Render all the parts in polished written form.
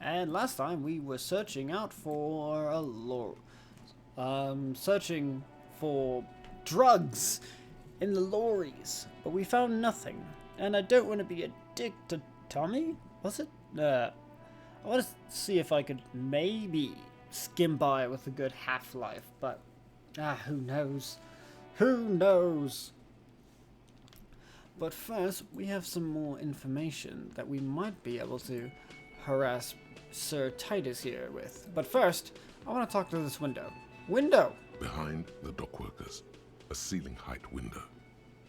And last time we were searching out for searching for drugs in the lorries, but we found nothing. And I don't want to be a dick to Tommy, was it? I want to see if I could maybe skim by with a good half-life, but who knows? Who knows? But first, we have some more information that we might be able to harass Sir Titus here with. But first, I want to talk to this window. Window! Behind the dockworkers, a ceiling-height window.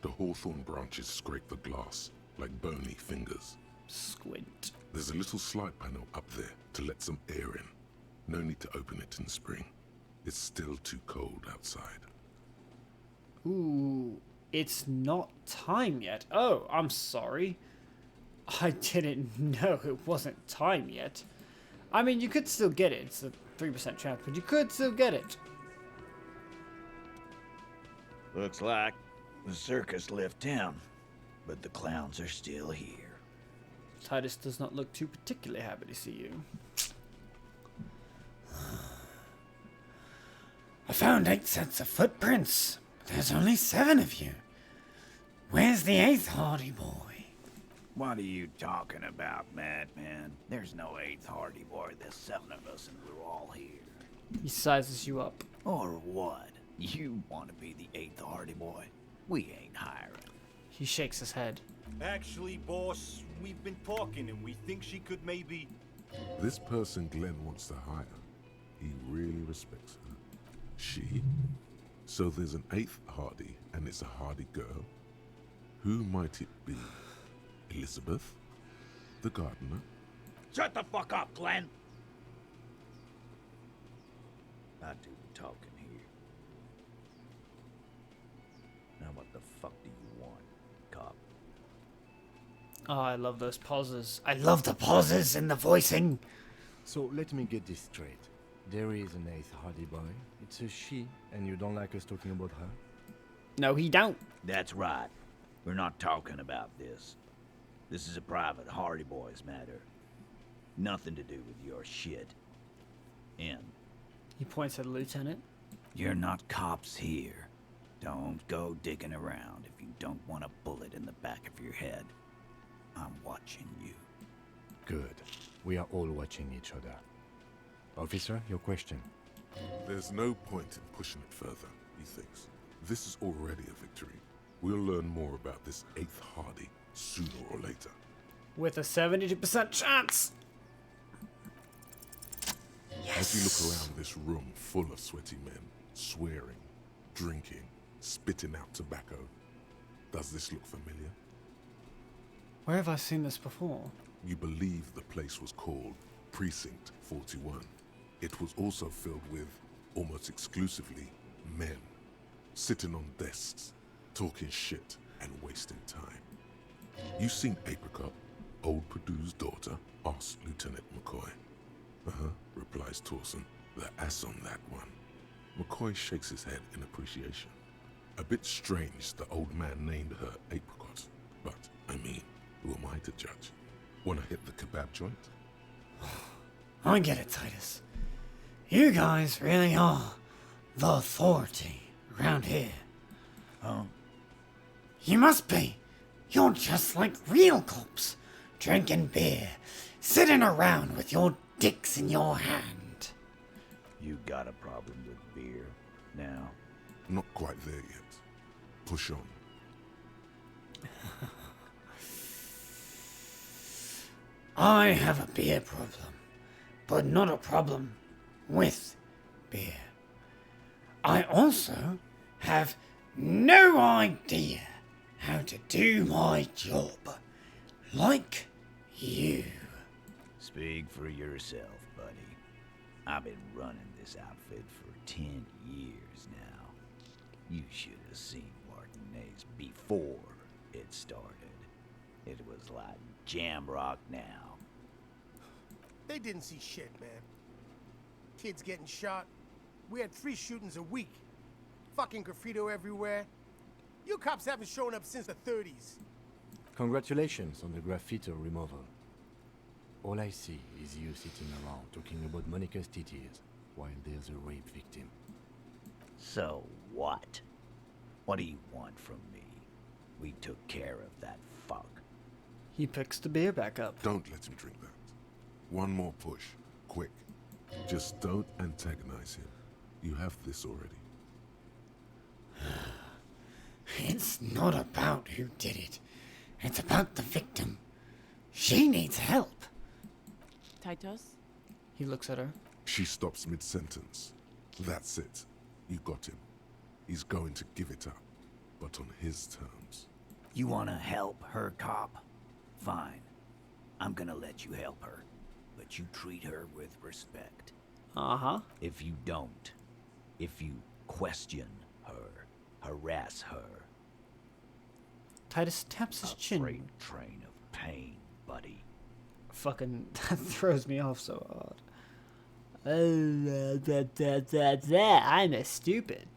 The hawthorn branches scrape the glass like bony fingers. Squint. There's a little slide panel up there to let some air in. No need to open it in spring. It's still too cold outside. Ooh, it's not time yet. Oh, I'm sorry. I didn't know it wasn't time yet. I mean, you could still get it. It's a 3% chance, but you could still get it. Looks like the circus left town, but the clowns are still here. Titus does not look too particularly happy to see you. I found 8 sets of footprints. There's only 7 of you. Where's the 8th Hardy Boy? What are you talking about, madman? There's no 8th Hardy Boy. There's 7 of us and we're all here. He sizes you up. Or what? You want to be the 8th Hardy Boy? We ain't hiring. He shakes his head. Actually, boss, we've been talking and we think she could maybe... This person Glenn wants to hire, he really respects her. She? So there's an 8th Hardy, and it's a Hardy girl. Who might it be? Elizabeth? The gardener? Shut the fuck up, Glenn! I do the talking here. Now what the fuck do you want, cop? Oh, I love those pauses. I love the pauses and the voicing. So let me get this straight. There is an 8th Hardy Boy. It's a she, and you don't like us talking about her? No, he don't. That's right. We're not talking about this. This is a private Hardy Boys matter. Nothing to do with your shit. And He points at the lieutenant. you're not cops here. Don't go digging around if you don't want a bullet in the back of your head. I'm watching you. Good. We are all watching each other. Officer, your question. There's no point in pushing it further, he thinks. This is already a victory. We'll learn more about this 8th Hardy sooner or later. With a 72% chance. As you look around this room full of sweaty men, swearing, drinking, spitting out tobacco, does this look familiar? Where have I seen this before? You believe the place was called Precinct 41. It was also filled with, almost exclusively, men, sitting on desks, talking shit and wasting time. You seen Apricot, old Purdue's daughter? Asked Lieutenant McCoy. Replies Torson, the ass on that one. McCoy shakes his head in appreciation. A bit strange the old man named her Apricot, but, I mean, who am I to judge? Wanna hit the kebab joint? I get it, Titus. You guys really are the authority around here. Huh? You must be. You're just like real cops, drinking beer, sitting around with your dicks in your hand. You got a problem with beer now? Not quite there yet. Push on. I have a beer problem, but not a problem with beer. I also have no idea how to do my job, like you. Speak for yourself, buddy. I've been running this outfit for 10 years now. You should have seen Martinez before it started. It was like jam rock now. They didn't see shit, man. Kids getting shot. We had 3 shootings a week. Fucking graffito everywhere. You cops haven't shown up since the 30s. Congratulations on the graffiti removal. All I see is you sitting around talking about Monica's titties while there's a rape victim. So what? What do you want from me? We took care of that fuck. He picks the beer back up. Don't let him drink that. One more push. Quick. Just don't antagonize him. You have this already. It's not about who did it. It's about the victim. She needs help. Titus? He looks at her. She stops mid-sentence. That's it. You got him. He's going to give it up, but on his terms. You wanna help her, cop? Fine. I'm gonna let you help her. But you treat her with respect. Uh-huh. If you don't, if you question her, harass her, Titus taps his a chin. freight train of pain, buddy. Fucking, that throws me off so hard. I'm a stupid.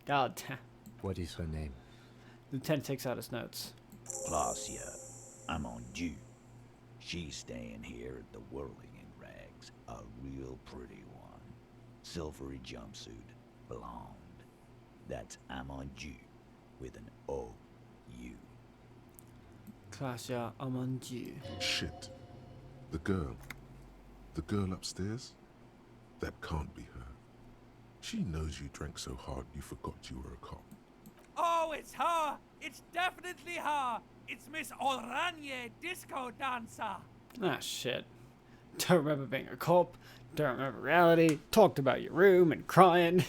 God damn. What is her name? Lieutenant takes out his notes. Klassje, I'm on due. She's staying here at the Whirling in Rags, a real pretty one. Silvery jumpsuit, blonde. That's I'm on due, with an O-U. Klassje, I'm on due. Shit. The girl. The girl upstairs? That can't be her. She knows you drank so hard you forgot you were a cop. Oh, it's her! It's definitely her! It's Miss Oranje, disco dancer! Ah, shit. Don't remember being a cop. Don't remember reality. Talked about your room and crying.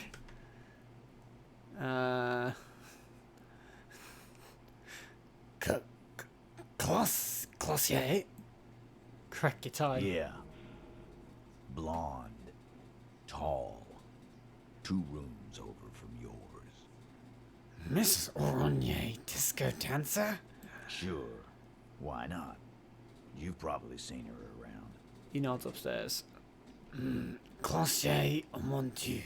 Klassje? Crack your tie. Yeah. Blonde. Tall. 2 rooms over from yours. Mrs. Oranje, disco dancer? Sure. Why not? You've probably seen her around. He nods upstairs. Klassje, mon Dieu.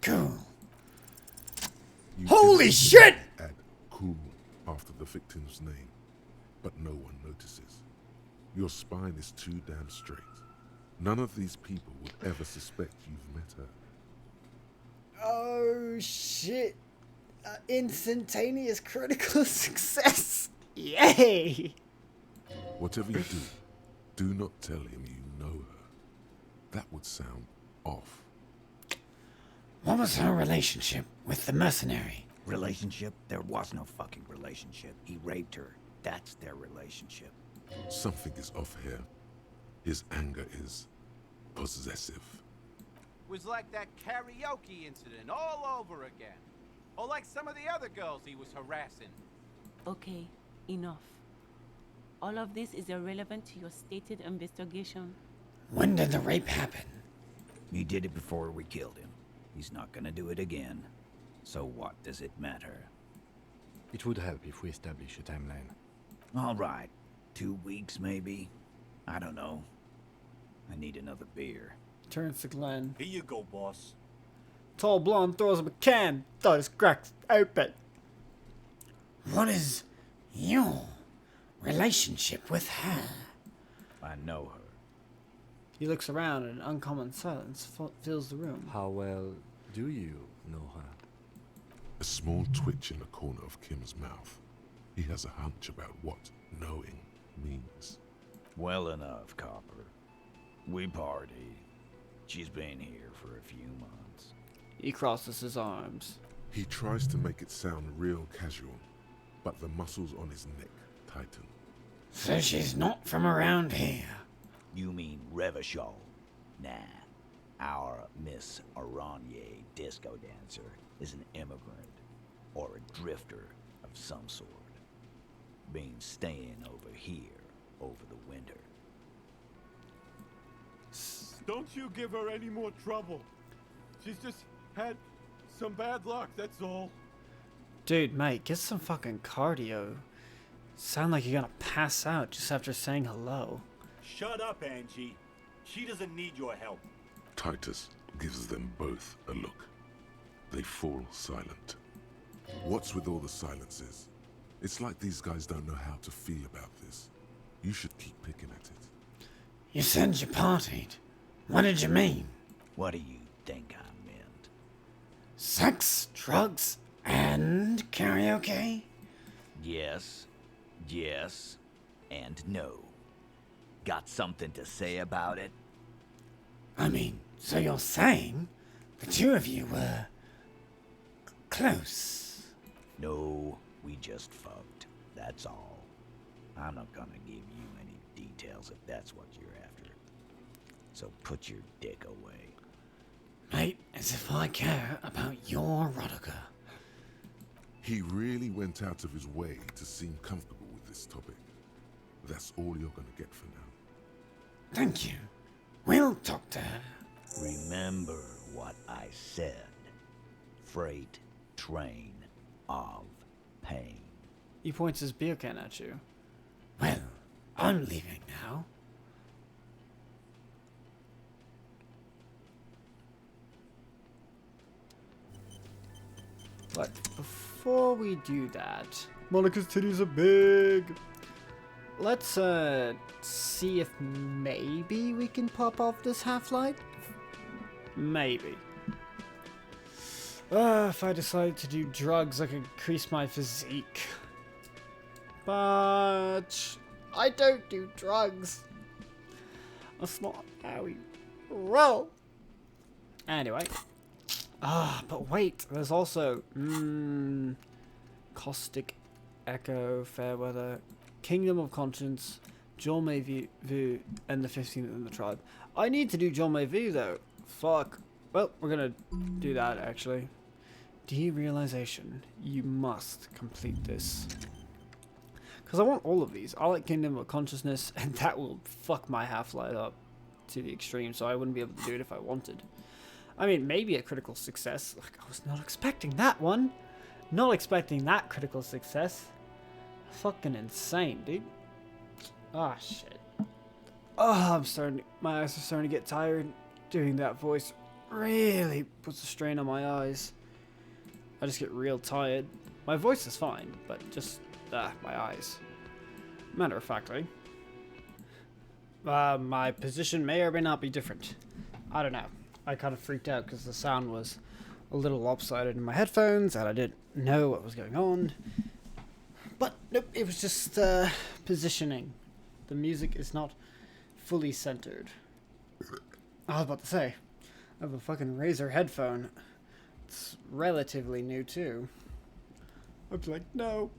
Cool. You Holy didn't shit! Add cool after the victim's name, but no one notices. Your spine is too damn straight. None of these people would ever suspect you've met her. Oh, shit. Instantaneous critical success. Yay! Whatever you do not tell him you know her. That would sound off. What was her relationship with the mercenary? Relationship? There was no fucking relationship. He raped her. That's their relationship. Something is off here. His anger is possessive. Was like that karaoke incident all over again. Or like some of the other girls he was harassing. Okay, enough. All of this is irrelevant to your stated investigation. When did the rape happen? He did it before we killed him. He's not gonna do it again. So what does it matter? It would help if we establish a timeline. All right. 2 weeks, maybe? I don't know. I need another beer. Turns to Glenn. Here you go, boss. Tall blonde throws him a can. Titus cracks open. What is your relationship with her? I know her. He looks around and an uncommon silence fills the room. How well do you know her? A small twitch in the corner of Kim's mouth. He has a hunch about what knowing means. Well enough, Copper. We party. She's been here for a few months. He crosses his arms. He tries to make it sound real casual, but the muscles on his neck tighten. So she's not from around here. You mean Revachol? Nah. Our Miss Oranje disco dancer is an immigrant or a drifter of some sort. Been staying over here over the winter. Don't you give her any more trouble. She's just had some bad luck, that's all. Dude, mate, get some fucking cardio. Sound like you're gonna pass out just after saying hello. Shut up, Angie. She doesn't need your help. Titus gives them both a look. They fall silent. What's with all the silences? It's like these guys don't know how to feel about this. You should keep picking at it. You said you partied. What did you mean? What do you think I meant? Sex, drugs, and karaoke? Yes, yes, and no. Got something to say about it? I mean, so you're saying the two of you were close? No, we just fucked. That's all. I'm not gonna give you any details if that's what you're after. So put your dick away. Mate, as if I care about your erotica. He really went out of his way to seem comfortable with this topic. That's all you're gonna get for now. Thank you. We'll talk to her. Remember what I said. Freight train of pain. He points his beer can at you. Well, I'm leaving now. But before we do that, Monica's titties are big. Let's see if maybe we can pop off this half-light. Maybe. If I decide to do drugs, I could increase my physique. But I don't do drugs. That's not how we roll. Anyway. But wait, there's also Caustic Echo, Fairweather, Kingdom of Conscience, John Mayview, and the 15th in the Tribe. I need to do John Mayview though. Fuck. Well, we're gonna do that actually. Derealization. You must complete this. Because I want all of these. I like Kingdom of Consciousness, and that will fuck my half-life up to the extreme, so I wouldn't be able to do it if I wanted. I mean, maybe a critical success. Like, I was not expecting that one. Not expecting that critical success. Fucking insane, dude. Ah, shit. Oh, my eyes are starting to get tired. Doing that voice really puts a strain on my eyes. I just get real tired. My voice is fine, but just, my eyes. Matter of factly. My position may or may not be different. I don't know. I kind of freaked out because the sound was a little lopsided in my headphones and I didn't know what was going on. But nope, it was just positioning. The music is not fully centered. I was about to say, I have a fucking Razer headphone. It's relatively new too. I was like, no.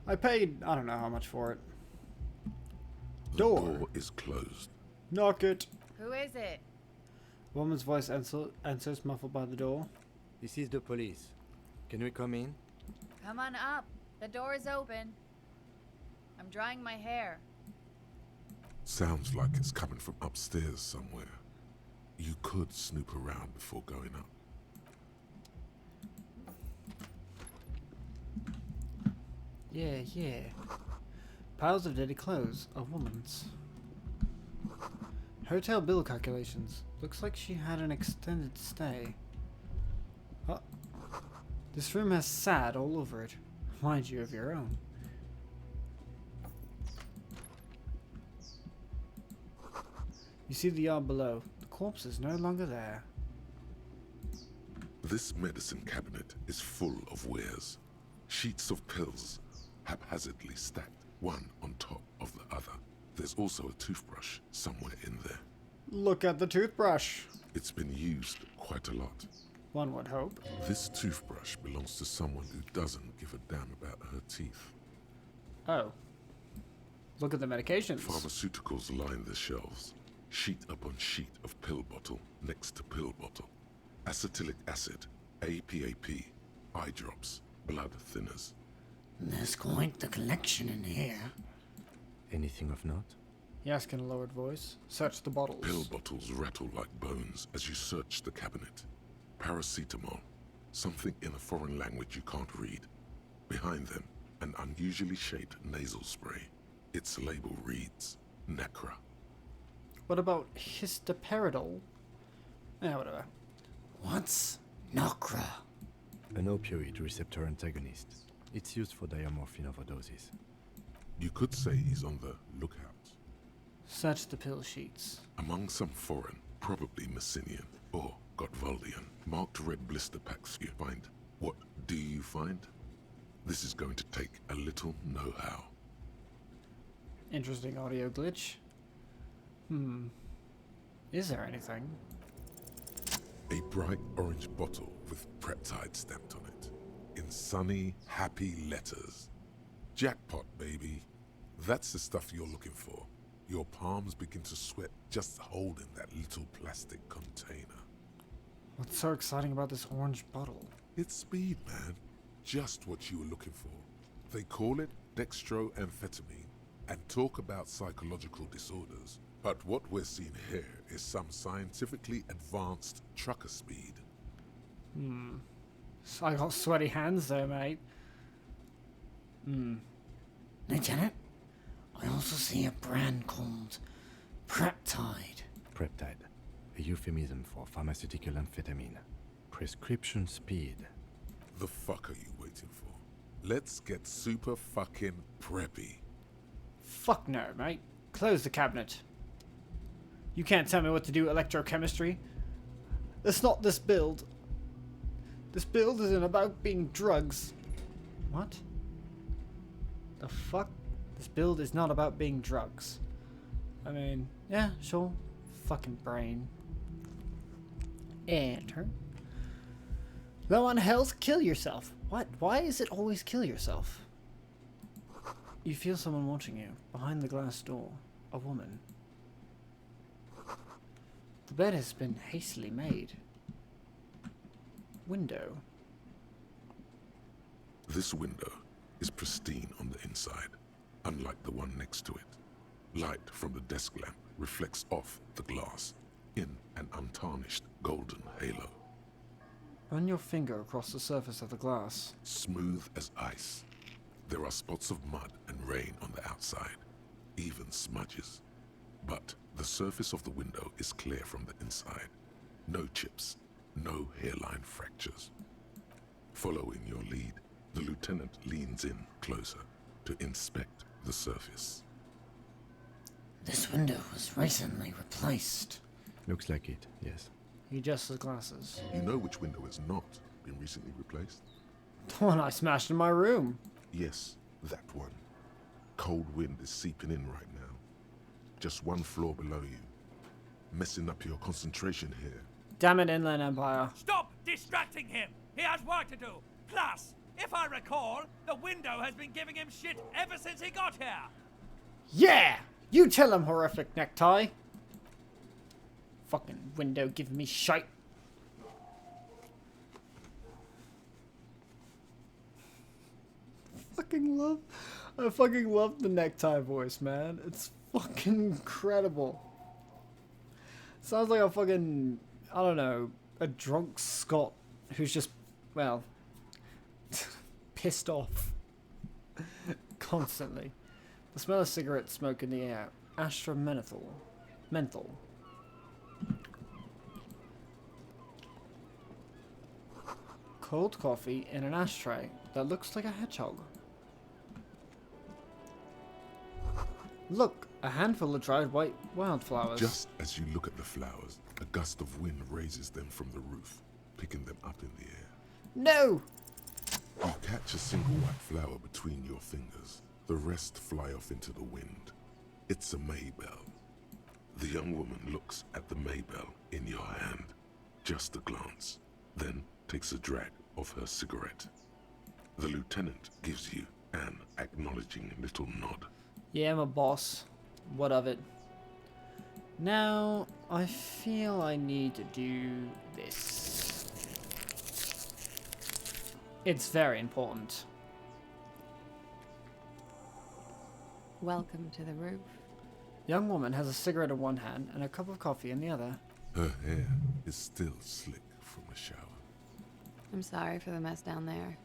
I paid, I don't know how much for it. The door is closed. Knock it. Who is it? Woman's voice answers muffled by the door. This is the police. Can we come in? Come on up. The door is open. I'm drying my hair. Sounds like it's coming from upstairs somewhere. You could snoop around before going up. Yeah. Piles of dirty clothes. A woman's. Hotel bill calculations. Looks like she had an extended stay. Oh. This room has sad all over it. Mind you of your own. You see the yard below. The corpse is no longer there. This medicine cabinet is full of wares. Sheets of pills, haphazardly stacked, one on top of the other. There's also a toothbrush somewhere in there. Look at the toothbrush. It's been used quite a lot. One would hope. This toothbrush belongs to someone who doesn't give a damn about her teeth. Oh. Look at the medications. Pharmaceuticals line the shelves. Sheet upon sheet of pill bottle next to pill bottle. Acetylic acid, APAP, eye drops, blood thinners. There's quite the collection in here. Anything of note? He asked in a lowered voice. Search the bottles. Pill bottles rattle like bones as you search the cabinet. Paracetamol, something in a foreign language you can't read. Behind them, an unusually shaped nasal spray. Its label reads, Necra. What about histoperidol? Yeah, whatever. What's Nocra? An opioid receptor antagonist. It's used for diamorphine overdoses. You could say he's on the lookout. Search the pill sheets. Among some foreign, probably Messinian or Gotvaldian, marked red blister packs you find. What do you find? This is going to take a little know-how. Interesting audio glitch. Is there anything? A bright orange bottle with Preptide stamped on it. In sunny, happy letters. Jackpot, baby. That's the stuff you're looking for. Your palms begin to sweat just holding that little plastic container. What's so exciting about this orange bottle? It's speed, man. Just what you were looking for. They call it dextroamphetamine and talk about psychological disorders. But what we're seeing here is some scientifically advanced trucker speed. So I got sweaty hands though, mate. Lieutenant, I also see a brand called Preptide. Preptide, a euphemism for pharmaceutical amphetamine. Prescription speed. The fuck are you waiting for? Let's get super fucking preppy. Fuck no, mate. Close the cabinet. You can't tell me what to do electrochemistry. That's not this build. This build isn't about being drugs. What? The fuck? This build is not about being drugs. I mean, yeah, sure. Fucking brain. Enter. Low on health, kill yourself. What? Why is it always kill yourself? You feel someone watching you. Behind the glass door. A woman. The bed has been hastily made. Window. This window is pristine on the inside, unlike the one next to it. Light from the desk lamp reflects off the glass in an untarnished golden halo. Run your finger across the surface of the glass. Smooth as ice. There are spots of mud and rain on the outside, even smudges. But the surface of the window is clear from the inside. No chips, no hairline fractures. Following your lead, the lieutenant leans in closer to inspect the surface. This window was recently replaced. Looks like it, yes. He adjusts his glasses. You know which window has not been recently replaced? The one I smashed in my room. Yes, that one. Cold wind is seeping in right now. Just one floor below you. Messing up your concentration here. Damn it, Inland Empire. Stop distracting him! He has work to do! Plus, if I recall, the window has been giving him shit ever since he got here! Yeah! You tell him, horrific necktie. Fucking window giving me shite. I fucking love the necktie voice, man. It's fucking incredible. Sounds like a fucking, I don't know, a drunk Scot who's just, well, pissed off constantly. The smell of cigarette smoke in the air. Astra menthol. Cold coffee in an ashtray that looks like a hedgehog. Look, a handful of dried white wildflowers. Just as you look at the flowers, a gust of wind raises them from the roof, picking them up in the air. No! You catch a single white flower between your fingers. The rest fly off into the wind. It's a Maybell. The young woman looks at the Maybell in your hand. Just a glance, then takes a drag of her cigarette. The lieutenant gives you an acknowledging little nod. Yeah, I'm a boss. What of it? Now, I feel I need to do this. It's very important. Welcome to the roof. Young woman has a cigarette in one hand and a cup of coffee in the other. Her hair is still slick from a shower. I'm sorry for the mess down there.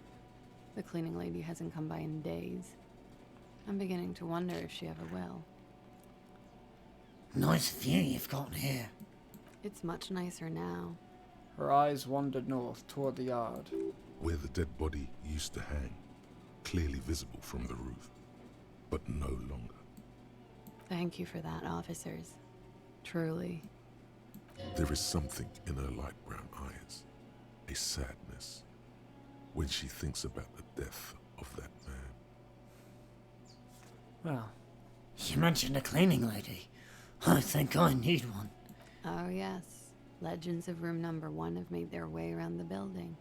The cleaning lady hasn't come by in days. I'm beginning to wonder if she ever will. Nice view you've got here. It's much nicer now. Her eyes wandered north toward the yard. Where the dead body used to hang, clearly visible from the roof, but no longer. Thank you for that, officers. Truly. There is something in her light brown eyes, a sadness, when she thinks about the death of that man. Well, You mentioned a cleaning lady. I think I need one. Oh, yes. Legends of room number 1 have made their way around the building.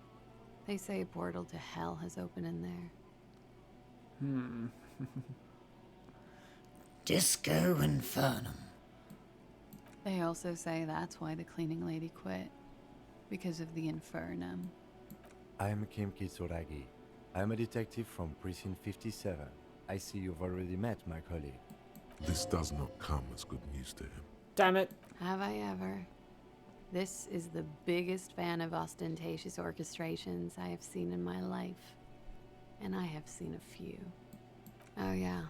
They say a portal to hell has opened in there. Disco Infernum. They also say that's why the cleaning lady quit. Because of the infernum. I am Kim Kitsuragi. I am a detective from Precinct 57. I see you've already met my colleague. This does not come as good news to him. damn it. Have I ever? This is the biggest fan of ostentatious orchestrations I have seen in my life. And I have seen a few. Oh yeah.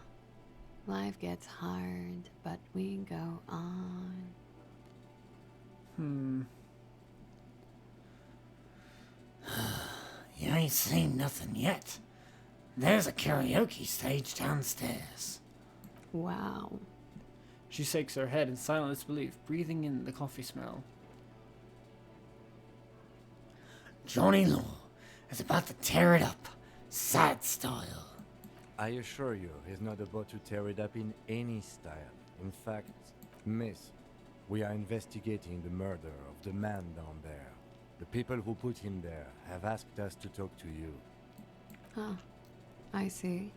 Life gets hard, but we go on. You ain't seen nothing yet. There's a karaoke stage downstairs. Wow. She shakes her head in silent disbelief, breathing in the coffee smell. Johnny Law is about to tear it up, sad style. I assure you, he's not about to tear it up in any style. In fact, miss, we are investigating the murder of the man down there. The people who put him there have asked us to talk to you. Huh. I see.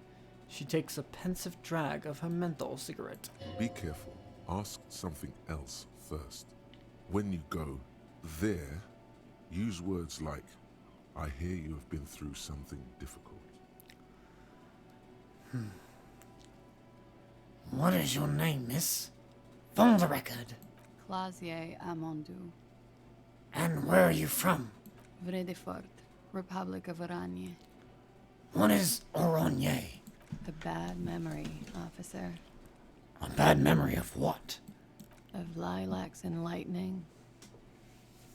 She takes a pensive drag of her menthol cigarette. Be careful. Ask something else first. When you go there, use words like, I hear you have been through something difficult. What is your name, miss? For the record. Klassje Amondou. And where are you from? Vredefort, Republic of Oranje. What is Oranje? A bad memory, officer. A bad memory of what? Of lilacs and lightning.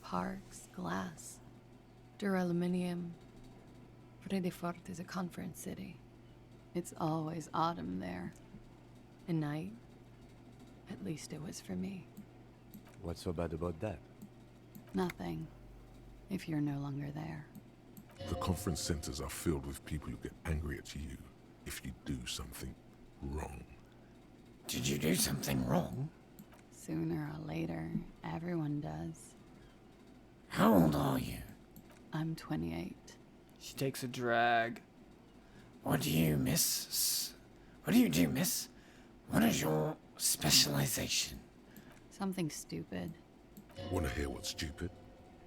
Parks, glass. Duraluminium. Vredefort is a conference city. It's always autumn there. And night. At least it was for me. What's so bad about that? Nothing. If you're no longer there. The conference centers are filled with people who get angry at you if you do something wrong. Did you do something wrong? Sooner or later, everyone does. How old are you? I'm 28. She takes a drag. What do you, miss? What do you do, miss? What is your specialization? Something stupid. Want to hear what's stupid?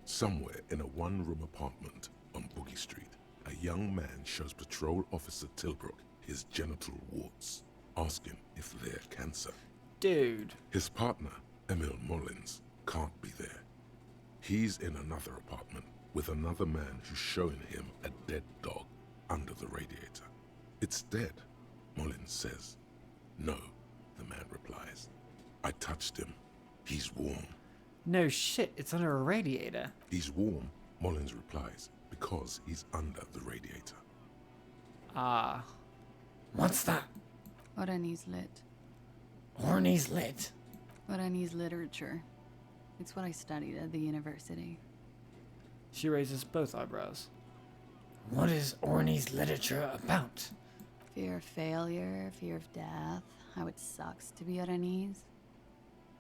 Somewhere in a one-room apartment on Boogie Street, a young man shows Patrol Officer Tilbrook his genital warts, asking if they're cancer. Dude. His partner, Emil Mullins, can't be there. He's in another apartment with another man who's showing him a dead dog under the radiator. It's dead, Mullins says. No, the man replies. I touched him. He's warm. No shit, it's under a radiator. He's warm, Mullins replies, because he's under the radiator. Ah. What's that? Oranese lit. Orney's lit? Oranese literature. It's what I studied at the university. She raises both eyebrows. What is Orney's literature about? Fear of failure, fear of death, how it sucks to be Oranese.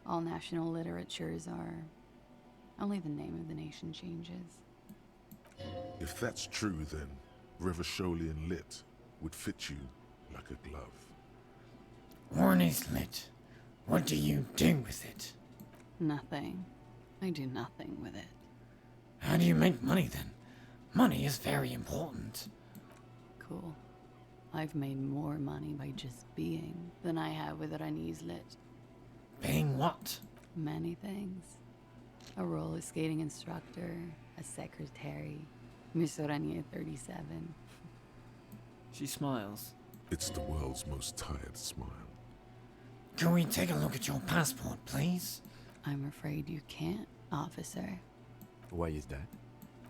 All national literatures are. Only the name of the nation changes. If that's true, then Revacholian lit would fit you like a glove. Orney's lit. What do you do with it? Nothing. I do nothing with it. How do you make money then? Money is very important. Cool. I've made more money by just being than I have with Oranese lit. Being what? Many things. A roller skating instructor, a secretary, Miss Oranje 37. She smiles. It's the world's most tired smile. Can we take a look at your passport, please? I'm afraid you can't, officer. Why is that?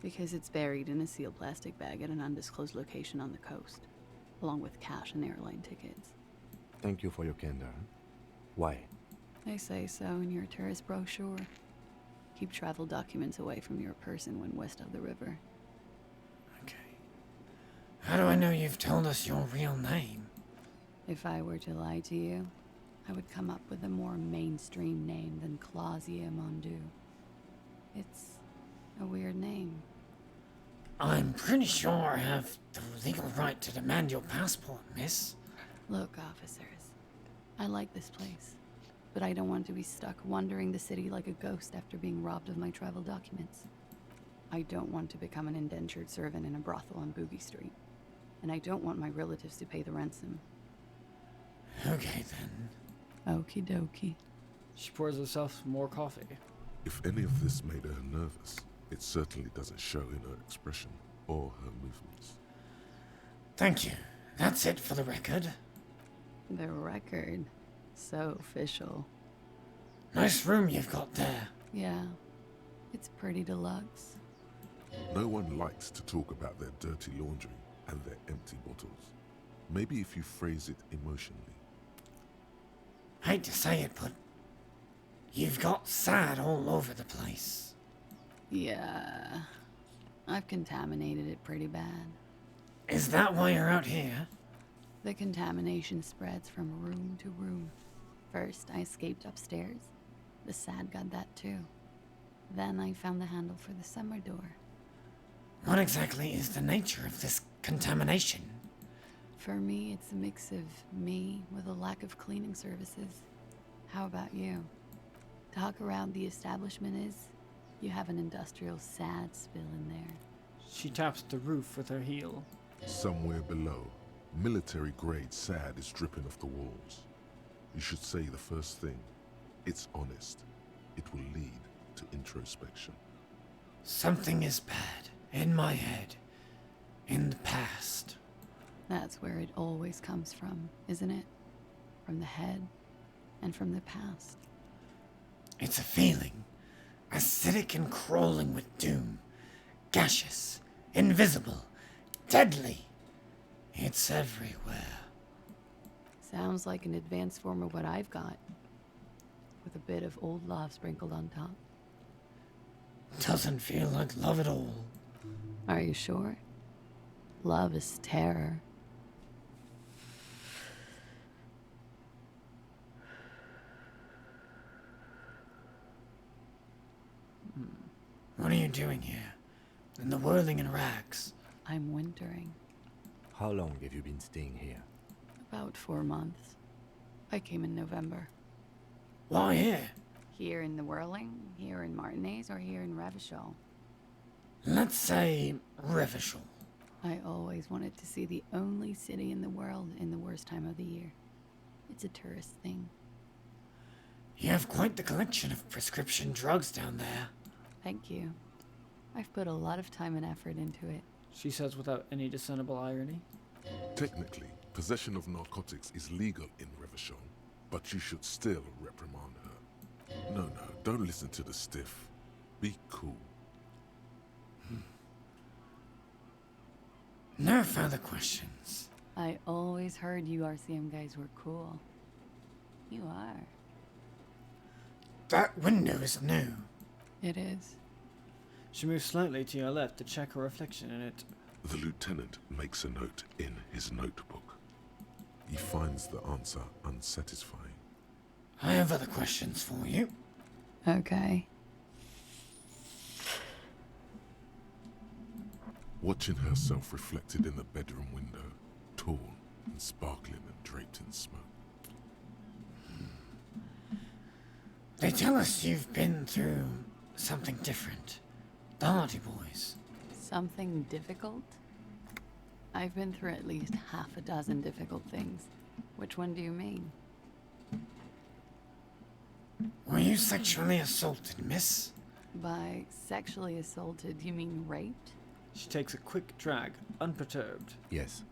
Because it's buried in a sealed plastic bag at an undisclosed location on the coast, along with cash and airline tickets. Thank you for your candor. Why? They say so in your tourist brochure. Keep travel documents away from your person when west of the river. Okay. How do I know you've told us your real name? If I were to lie to you, I would come up with a more mainstream name than Klassje. It's a weird name. I'm pretty sure I have the legal right to demand your passport, miss. Look, officers, I like this place, but I don't want to be stuck wandering the city like a ghost after being robbed of my travel documents. I don't want to become an indentured servant in a brothel on Boogie Street, and I don't want my relatives to pay the ransom. Okay, then. Okie dokie. She pours herself some more coffee. If any of this made her nervous, it certainly doesn't show in her expression or her movements. Thank you. That's it for the record. The record. So official. Nice room you've got there. Yeah, it's pretty deluxe. No one likes to talk about their dirty laundry and their empty bottles. Maybe if you phrase it emotionally. Hate to say it, but you've got sad all over the place. Yeah, I've contaminated it pretty bad. Is that why you're out here? The contamination spreads from room to room. First, I escaped upstairs. The sad got that too. Then I found the handle for the summer door. What exactly is the nature of this contamination? For me, it's a mix of me with a lack of cleaning services. How about you? Talk around the establishment is, you have an industrial sad spill in there. She taps the roof with her heel. Somewhere below, military-grade sand is dripping off the walls. You should say the first thing. It's honest. It will lead to introspection. Something is bad in my head. In the past. That's where it always comes from, isn't it? From the head and from the past. It's a feeling. Acidic and crawling with doom. Gaseous. Invisible. Deadly. It's everywhere. Sounds like an advanced form of what I've got. With a bit of old love sprinkled on top. Doesn't feel like love at all. Are you sure? Love is terror. What are you doing here? In the whirling in rags? I'm wintering. How long have you been staying here? About 4 months. I came in November. Why here? Here in the Whirling, here in Martinez, or here in Revachol? Let's say Revachol. I always wanted to see the only city in the world in the worst time of the year. It's a tourist thing. You have quite the collection of prescription drugs down there. Thank you. I've put a lot of time and effort into it. She says without any discernible irony. Technically, possession of narcotics is legal in Revachol, but you should still reprimand her. No, don't listen to the stiff. Be cool. No further questions. I always heard you RCM guys were cool. You are. That window is new. It is. She moves slightly to your left to check her reflection in it. The lieutenant makes a note in his notebook. He finds the answer unsatisfying. I have other questions for you. Okay. Watching herself reflected in the bedroom window, torn and sparkling and draped in smoke. They tell us you've been through something different. The Hardy Boys. Something difficult? I've been through at least half a dozen difficult things. Which one do you mean? Were you sexually assaulted, miss? By sexually assaulted, you mean raped? She takes a quick drag, unperturbed. Yes.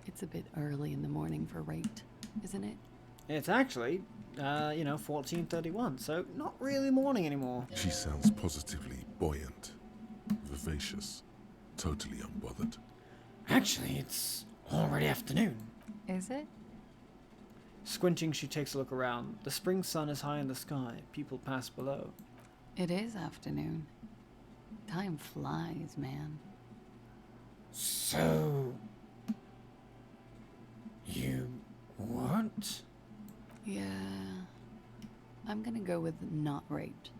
It's a bit early in the morning for raped, isn't it? It's actually, 14:31, so not really morning anymore. She sounds positively buoyant, vivacious, totally unbothered. Actually, it's already afternoon. Is it? Squinting, she takes a look around. The spring sun is high in the sky. People pass below. It is afternoon. Time flies, man. So... you weren't? Yeah. I'm gonna go with not raped.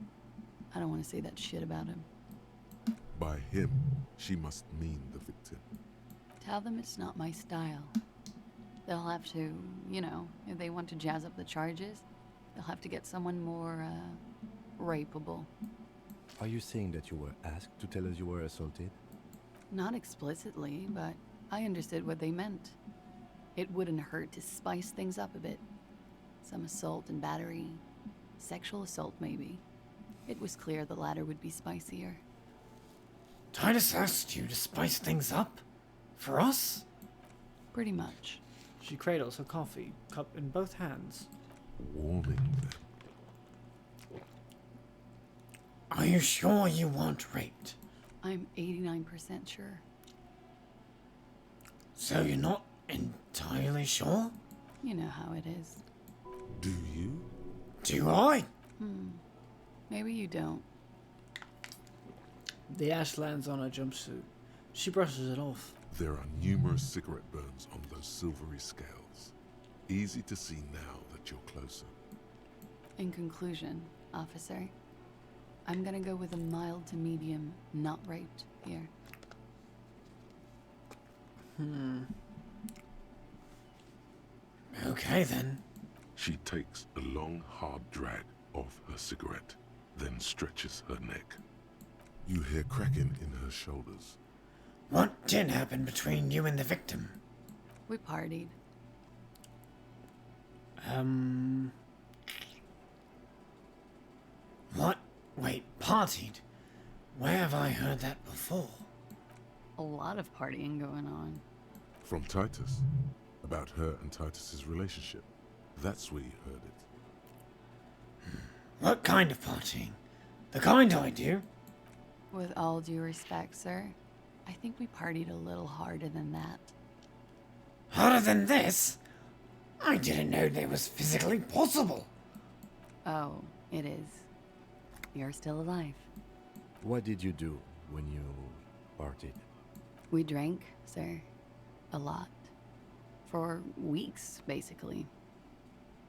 I don't want to say that shit about him. By him, she must mean the victim. Tell them it's not my style. They'll have to, you know, if they want to jazz up the charges, they'll have to get someone more, rapeable. Are you saying that you were asked to tell us you were assaulted? Not explicitly, but I understood what they meant. It wouldn't hurt to spice things up a bit. Some assault and battery. Sexual assault, maybe. It was clear the latter would be spicier. Titus asked you to spice things up? For us? Pretty much. She cradles her coffee cup in both hands. Warming them. Are you sure you weren't raped? I'm 89% sure. So you're not entirely sure? You know how it is. Do you? Do I? Maybe you don't. The ash lands on her jumpsuit. She brushes it off. There are numerous cigarette burns on those silvery scales. Easy to see now that you're closer. In conclusion, officer, I'm gonna go with a mild to medium not raped here. Okay then. She takes a long, hard drag off her cigarette, then stretches her neck. You hear cracking in her shoulders. What did happen between you and the victim? We partied. What? Wait, partied? Where have I heard that before? A lot of partying going on. From Titus. About her and Titus's relationship. That's where you heard it. What kind of partying? The kind I do? With all due respect, sir, I think we partied a little harder than that. Harder than this? I didn't know that was physically possible. Oh, it is. You're still alive. What did you do when you partied? We drank, sir. A lot. For weeks, basically.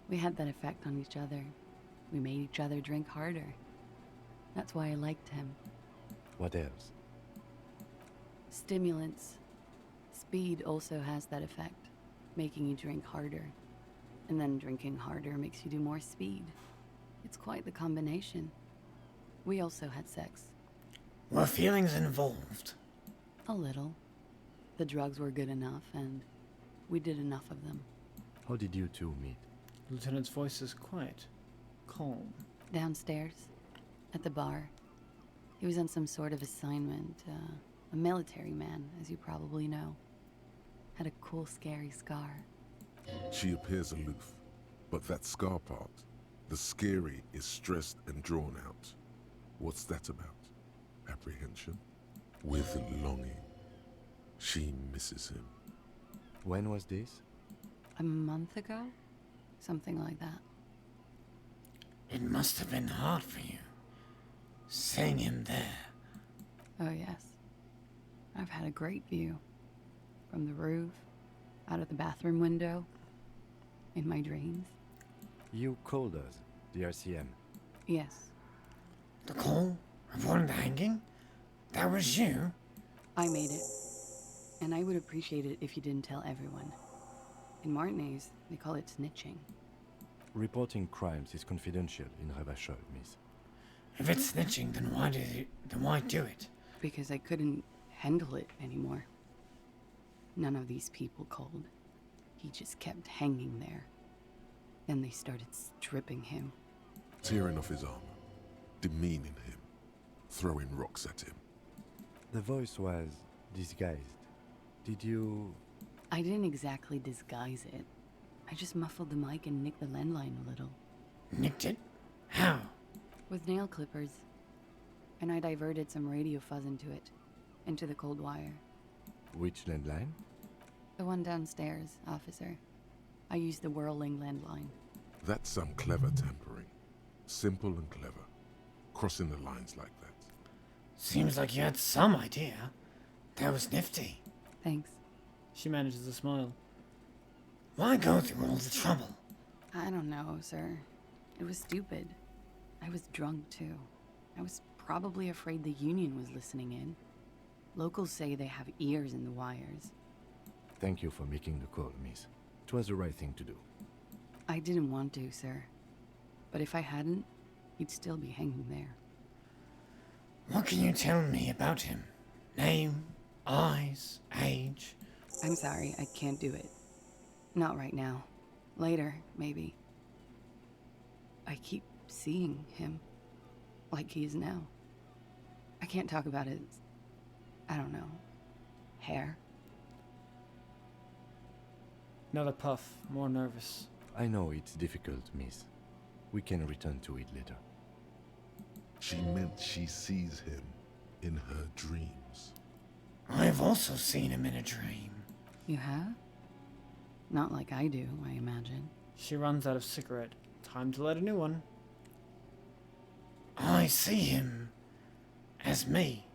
We had that effect on each other. We made each other drink harder. That's why I liked him. What else? Stimulants. Speed also has that effect, making you drink harder. And then drinking harder makes you do more speed. It's quite the combination. We also had sex. Were feelings involved? A little. The drugs were good enough, and we did enough of them. How did you two meet? The lieutenant's voice is quiet, calm. Downstairs, at the bar. He was on some sort of assignment. A military man, as you probably know. Had a cool, scary scar. She appears aloof, but that scar part, the scary, is stressed and drawn out. What's that about? Apprehension? With longing. She misses him. When was this? A month ago? Something like that. It must have been hard for you, seeing him there. Oh, yes. I've had a great view. From the roof, out of the bathroom window, in my dreams. You called us, the RCM. Yes. The call? Reporting the hanging? That was you? I made it. And I would appreciate it if you didn't tell everyone. In Martinez, they call it snitching. Reporting crimes is confidential in Ravachol, miss. If it's snitching, then why do it? Because I couldn't handle it anymore. None of these people called. He just kept hanging there. Then they started stripping him. Tearing off his armor, demeaning him, throwing rocks at him. The voice was disguised. Did you... I didn't exactly disguise it. I just muffled the mic and nicked the landline a little. Nicked it? How? With nail clippers. And I diverted some radio fuzz into it. Into the cold wire. Which landline? The one downstairs, officer. I use the whirling landline. That's some clever tampering. Simple and clever. Crossing the lines like that. Seems like you had some idea. That was nifty. Thanks. She manages to smile. Why go through all the trouble? I don't know, sir. It was stupid. I was drunk, too. I was probably afraid the Union was listening in. Locals say they have ears in the wires. Thank you for making the call, miss. It was the right thing to do. I didn't want to, sir. But if I hadn't, he'd still be hanging there. What can you tell me about him? Name, eyes, age? I'm sorry, I can't do it. Not right now. Later, maybe. I keep seeing him. Like he is now. I can't talk about his... I don't know. Hair. Another puff, more nervous. I know it's difficult, miss. We can return to it later. She meant she sees him in her dreams. I've also seen him in a dream. You have? Not like I do, I imagine. She runs out of cigarette. Time to light a new one. I see him as me.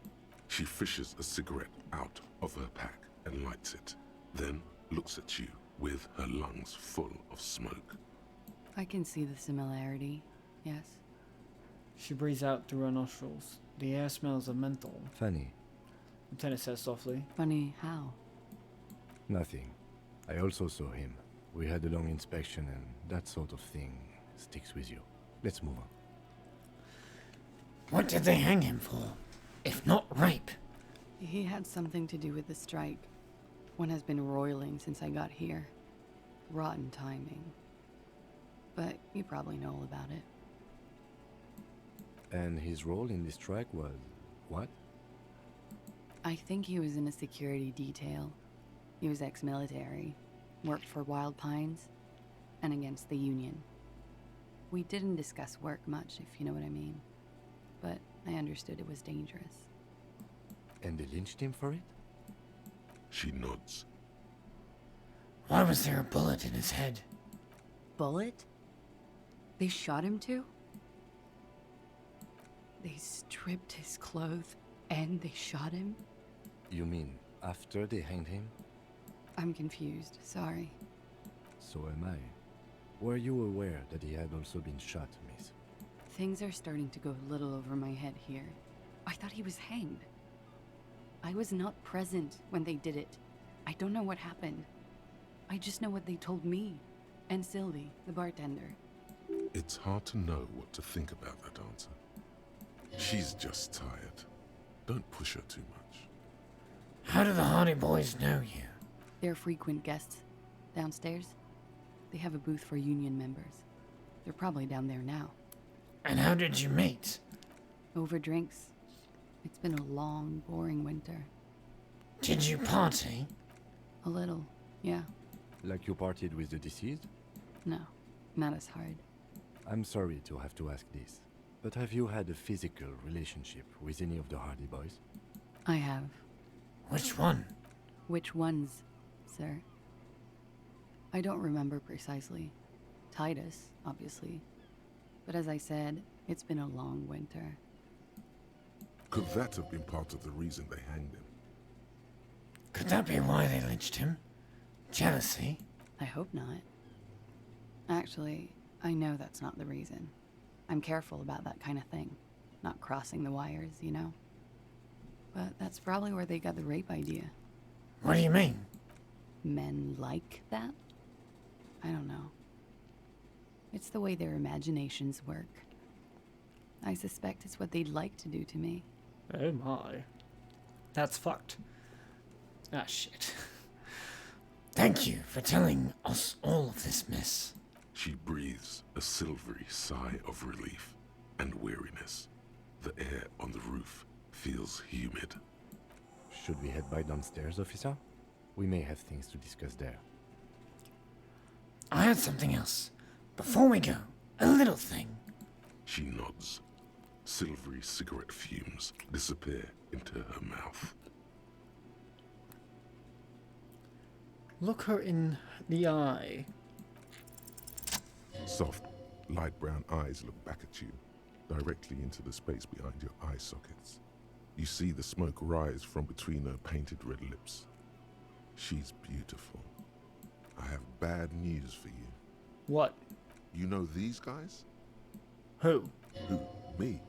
She fishes a cigarette out of her pack and lights it, then looks at you with her lungs full of smoke. I can see the similarity, yes. She breathes out through her nostrils. The air smells of menthol. Funny. Lieutenant says softly. Funny how? Nothing. I also saw him. We had a long inspection and that sort of thing sticks with you. Let's move on. What did they hang him for, if not rape? He had something to do with the strike. One has been roiling since I got here. Rotten timing. But you probably know all about it. And his role in this strike was what? I think he was in a security detail. He was ex-military, worked for Wild Pines, and against the Union. We didn't discuss work much, if you know what I mean. But I understood it was dangerous. And they lynched him for it? She nods. Why was there a bullet in his head? Bullet? They shot him too? They stripped his clothes and they shot him? You mean after they hanged him? I'm confused, sorry. So am I. Were you aware that he had also been shot, miss? Things are starting to go a little over my head here. I thought he was hanged. I was not present when they did it. I don't know what happened. I just know what they told me. And Sylvie, the bartender. It's hard to know what to think about that answer. She's just tired. Don't push her too much. How do the Hardy Boys know you? They're frequent guests. Downstairs. They have a booth for Union members. They're probably down there now. And how did you meet? Over drinks. It's been a long, boring winter. Did you party? A little, yeah. Like you partied with the deceased? No, not as hard. I'm sorry to have to ask this, but have you had a physical relationship with any of the Hardy Boys? I have. Which one? Which ones, sir? I don't remember precisely. Titus, obviously. But as I said, it's been a long winter. Could that have been part of the reason they hanged him? Could that be why they lynched him? Jealousy? I hope not. Actually, I know that's not the reason. I'm careful about that kind of thing. Not crossing the wires, you know? But that's probably where they got the rape idea. What do you mean? Men like that? I don't know. It's the way their imaginations work. I suspect it's what they'd like to do to me. Oh my. That's fucked. Ah, shit. Thank you for telling us all of this, miss. She breathes a silvery sigh of relief and weariness. The air on the roof feels humid. Should we head by downstairs, officer? We may have things to discuss there. I had something else. Before we go, a little thing. She nods. Silvery cigarette fumes disappear into her mouth. Look her in the eye. Soft, light brown eyes look back at you, directly into the space behind your eye sockets. You see the smoke rise from between her painted red lips. She's beautiful. I have bad news for you. What? You know these guys? Who? Who? Me?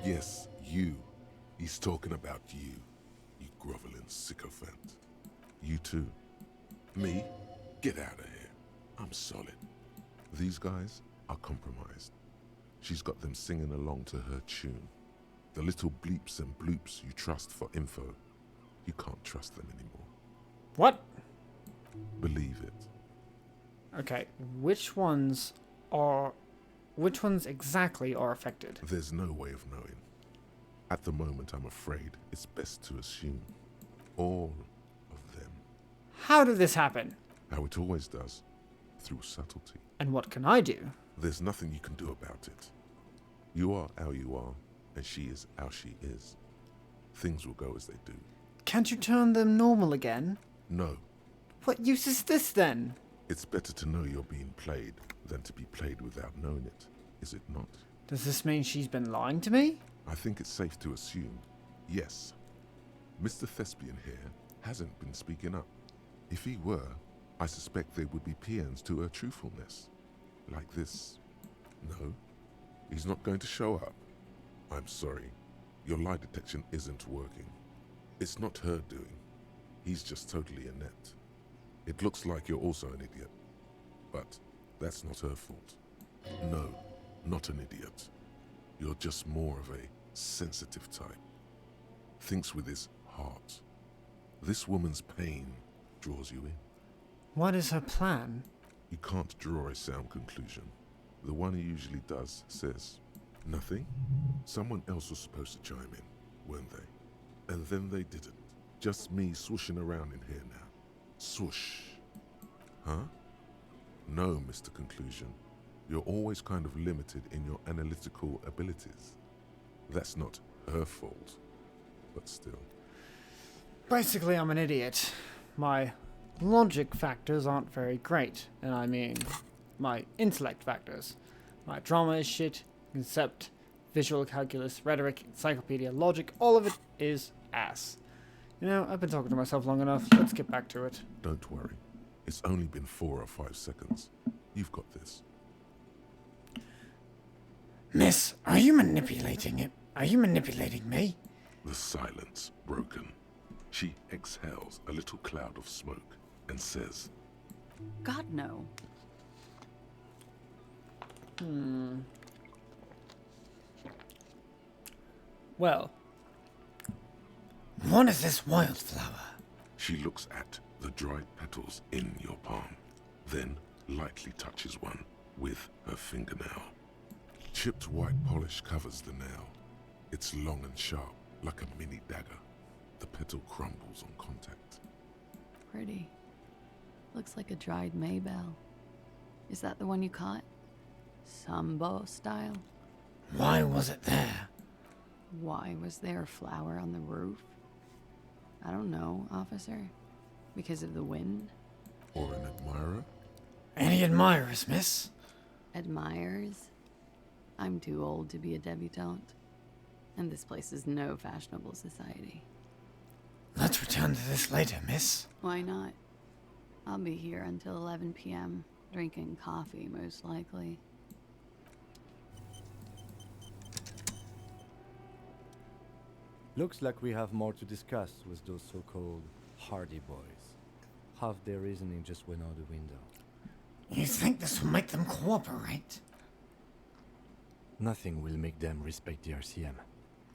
Yes, you. He's talking about you, you groveling sycophant. You too. Me? Get out of here. I'm solid. These guys are compromised. She's got them singing along to her tune. The little bleeps and bloops you trust for info, you can't trust them anymore. What? Believe it. Okay, which ones exactly are affected? There's no way of knowing. At the moment, I'm afraid it's best to assume all of them. How did this happen? How it always does, through subtlety. And what can I do? There's nothing you can do about it. You are how you are, and she is how she is. Things will go as they do. Can't you turn them normal again? No. What use is this then? It's better to know you're being played than to be played without knowing it, is it not? Does this mean she's been lying to me? I think it's safe to assume, yes. Mr. Thespian here hasn't been speaking up. If he were, I suspect there would be paeans to her truthfulness. Like this. No, he's not going to show up. I'm sorry, your lie detection isn't working. It's not her doing. He's just totally inept. It looks like you're also an idiot, but that's not her fault. No, not an idiot. You're just more of a sensitive type. Thinks with his heart. This woman's pain draws you in. What is her plan? You can't draw a sound conclusion. The one who usually does says, nothing? Someone else was supposed to chime in, weren't they? And then they didn't. Just me swooshing around in here now. Swoosh. Huh? No, Mr. Conclusion. You're always kind of limited in your analytical abilities. That's not her fault, but still. Basically, I'm an idiot. My logic factors aren't very great, and I mean my intellect factors. My drama is shit, concept, visual calculus, rhetoric, encyclopedia, logic, all of it is ass. You know, I've been talking to myself long enough. Let's get back to it. Don't worry. It's only been 4 or 5 seconds. You've got this. Miss, are you manipulating it? Are you manipulating me? The silence broken. She exhales a little cloud of smoke and says, God, no. Well. What is this wildflower? She looks at the dried petals in your palm, then lightly touches one with her fingernail. Chipped white polish covers the nail. It's long and sharp, like a mini dagger. The petal crumbles on contact. Pretty. Looks like a dried maybell. Is that the one you caught? Sambo style? Why was it there? Why was there a flower on the roof? I don't know, officer. Because of the wind? Or an admirer? Any admirers, miss? Admirers? I'm too old to be a debutante. And this place is no fashionable society. Let's return to this later, miss. Why not? I'll be here until 11 p.m., drinking coffee, most likely. Looks like we have more to discuss with those so-called Hardy Boys. Half their reasoning just went out the window. You think this will make them cooperate? Nothing will make them respect the RCM,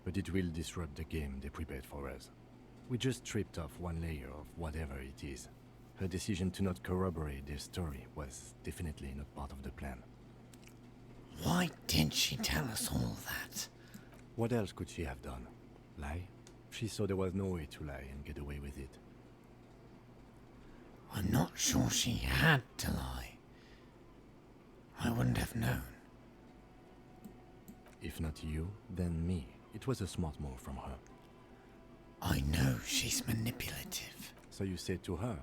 but it will disrupt the game they prepared for us. We just stripped off one layer of whatever it is. Her decision to not corroborate their story was definitely not part of the plan. Why didn't she tell us all that? What else could she have done? Lie? She saw there was no way to lie and get away with it. I'm not sure she had to lie. I wouldn't have known. If not you, then me. It was a smart move from her. I know she's manipulative. So you said to her,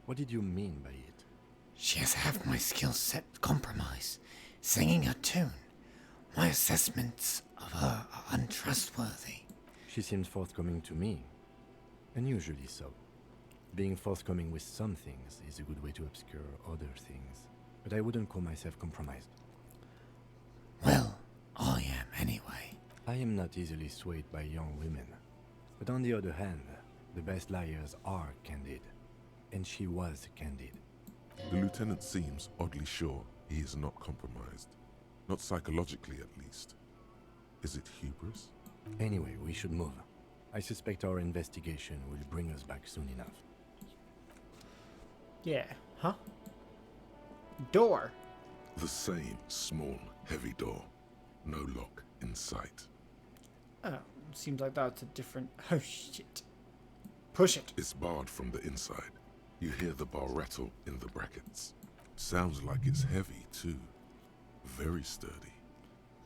what did you mean by it? She has half my skill set compromised, singing her tune. My assessments of her are untrustworthy. She seems forthcoming to me. Unusually so. Being forthcoming with some things is a good way to obscure other things. But I wouldn't call myself compromised. Well, I am anyway. I am not easily swayed by young women. But on the other hand, the best liars are candid. And she was candid. The lieutenant seems oddly sure he is not compromised. Not psychologically, at least. Is it hubris? Anyway, we should move. I suspect our investigation will bring us back soon enough. Yeah, huh? Door. The same small, heavy door. No lock in sight. Oh, seems like that's a different... Oh, shit. Push it. It's barred from the inside. You hear the bar rattle in the brackets. Sounds like it's heavy, too. Very sturdy.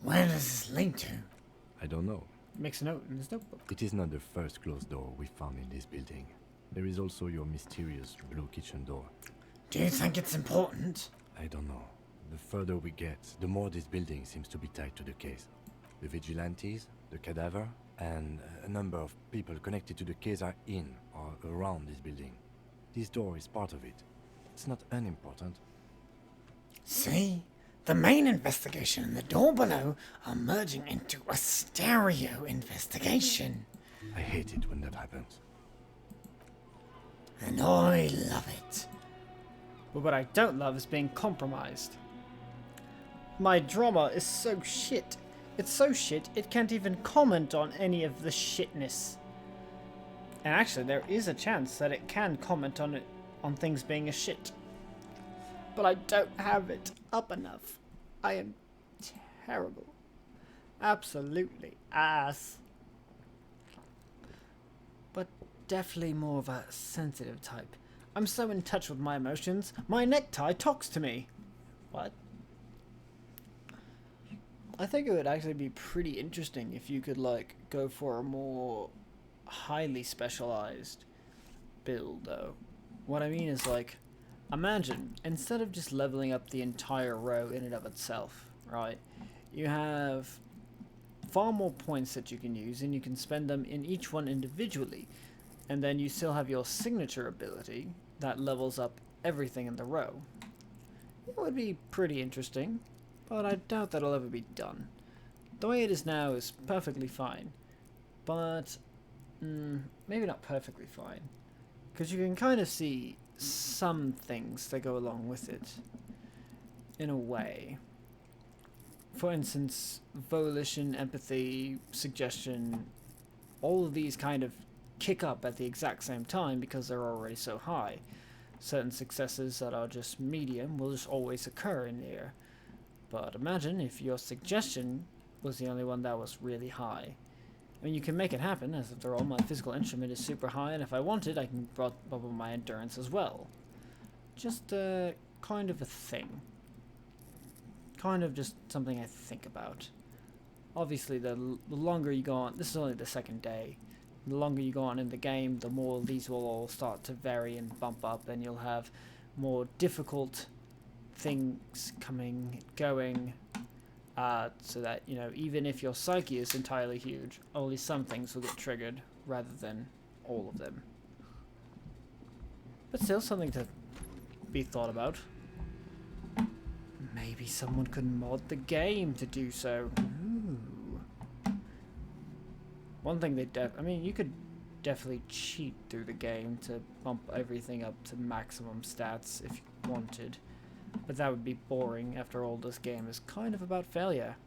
Where does this link to? I don't know. Makes a note in his notebook. It is not the first closed door we found in this building. There is also your mysterious blue kitchen door. Do you think it's important? I don't know. The further we get, the more this building seems to be tied to the case. The vigilantes, the cadaver, and a number of people connected to the case are in or around this building. This door is part of it. It's not unimportant. See? The main investigation and the door below are merging into a stereo investigation. I hate it when that happens. And I love it. But what I don't love is being compromised. My drama is so shit. It's so shit, it can't even comment on any of the shitness. And actually, there is a chance that it can comment on things being a shit. But I don't have it up enough. I am terrible. Absolutely ass. But definitely more of a sensitive type. I'm so in touch with my emotions, my necktie talks to me. What? I think it would actually be pretty interesting if you could, like, go for a more highly specialized build, though. What I mean is, like, imagine, instead of just leveling up the entire row in and of itself, right, you have far more points that you can use, and you can spend them in each one individually, and then you still have your signature ability that levels up everything in the row. It would be pretty interesting, but I doubt that'll ever be done. The way it is now is perfectly fine, but maybe not perfectly fine, because you can kind of see some things that go along with it, in a way. For instance, volition, empathy, suggestion, all of these kind of kick up at the exact same time because they're already so high. Certain successes that are just medium will just always occur in here. But imagine if your suggestion was the only one that was really high. I mean, you can make it happen, as after all, my physical instrument is super high, and if I wanted, I can bubble my endurance as well. Just kind of a thing. Kind of just something I think about. Obviously, the longer you go on, this is only the second day, the longer you go on in the game, the more these will all start to vary and bump up, and you'll have more difficult things coming, going, so that, you know, even if your psyche is entirely huge, only some things will get triggered rather than all of them. But still something to be thought about. Maybe someone could mod the game to do so. Ooh. One thing they I mean, you could definitely cheat through the game to bump everything up to maximum stats if you wanted. But that would be boring. After all, this game is kind of about failure.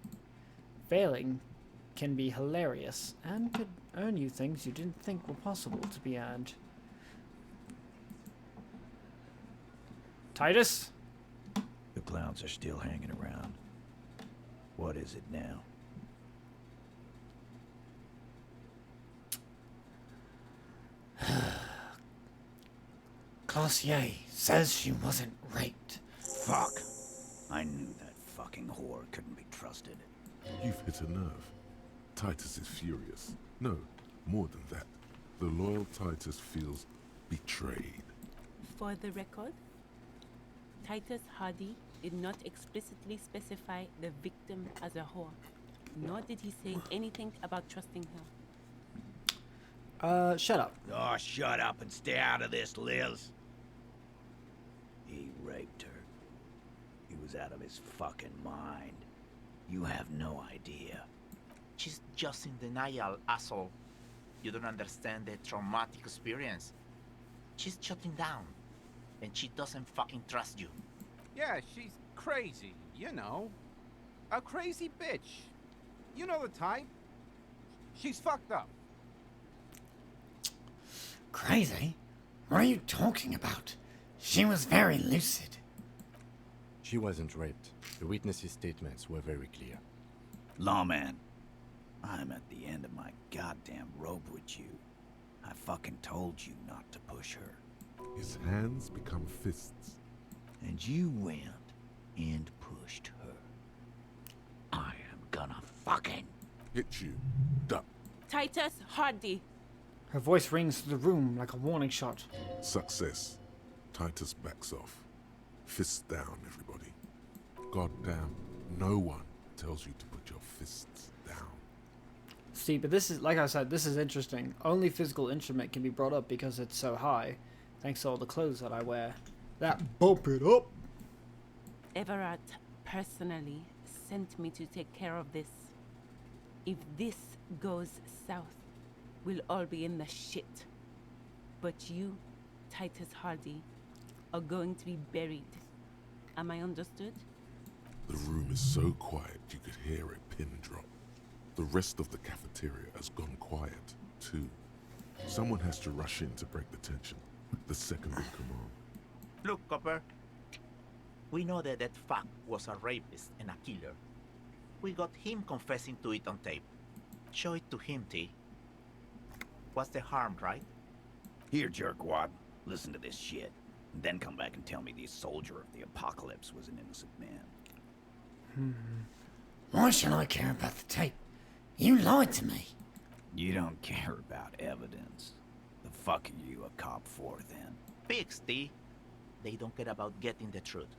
Failing can be hilarious and could earn you things you didn't think were possible to be earned. Titus? The clowns are still hanging around. What is it now? Klassje says she wasn't raped. Fuck! I knew that fucking whore couldn't be trusted. You've hit a nerve. Titus is furious. No, more than that. The loyal Titus feels betrayed. For the record, Titus Hardy did not explicitly specify the victim as a whore, nor did he say anything about trusting her. Shut up. Oh, shut up and stay out of this, Liz. He raped her. He was out of his fucking mind. You have no idea. She's just in denial, asshole. You don't understand the traumatic experience. She's shutting down. And she doesn't fucking trust you. Yeah, she's crazy, you know. A crazy bitch. You know the type. She's fucked up. Crazy? What are you talking about? She was very lucid. She wasn't raped. The witnesses' statements were very clear. Lawman, I'm at the end of my goddamn rope with you. I fucking told you not to push her. His hands become fists. And you went and pushed her. I am gonna fucking Hit you. Duck. Titus Hardy. Her voice rings through the room like a warning shot. Success. Titus backs off. Fists down, everybody. Goddamn, no one tells you to put your fists down. See, but this is, like I said, this is interesting. Only physical instrument can be brought up because it's so high, thanks to all the clothes that I wear. That bump it up! Everett personally sent me to take care of this. If this goes south, we'll all be in the shit. But you, Titus Hardy, are going to be buried. Am I understood? The room is so quiet you could hear a pin drop. The rest of the cafeteria has gone quiet, too. Someone has to rush in to break the tension. The second in command. Look, Copper. We know that that fuck was a rapist and a killer. We got him confessing to it on tape. Show it to him, T. What's the harm, right? Here, jerkwad. Listen to this shit. And then come back and tell me the soldier of the apocalypse was an innocent man. Why should I care about the tape? You lied to me. You don't care about evidence. The fuck are you a cop for, then? Pigs, T. They don't care about getting the truth.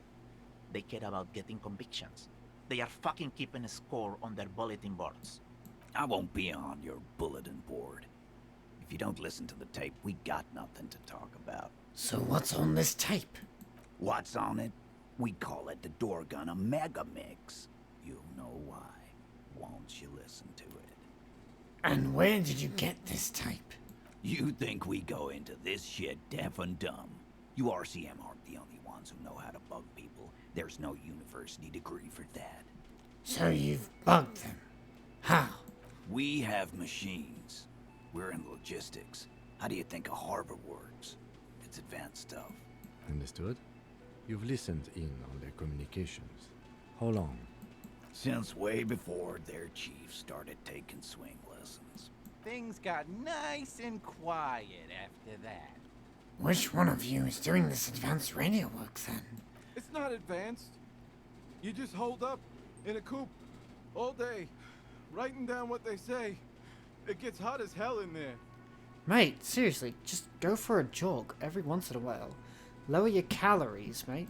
They care about getting convictions. They are fucking keeping a score on their bulletin boards. I won't be on your bulletin board. If you don't listen to the tape, we got nothing to talk about. So what's on this tape? What's on it? We call it the door gun a mega mix. You'll know why. Won't you listen to it? And where did you get this tape? You think we go into this shit deaf and dumb? You RCM aren't the only ones who know how to bug people. There's no university degree for that. So you've bugged them. How? We have machines. We're in logistics. How do you think a harbor works? It's advanced stuff. Understood? You've listened in on their communications. How long? Since way before their chief started taking swing lessons. Things got nice and quiet after that. Which one of you is doing this advanced radio work then? It's not advanced. You just hold up in a coop all day, writing down what they say. It gets hot as hell in there. Mate, seriously, just go for a jog every once in a while. Lower your calories, mate.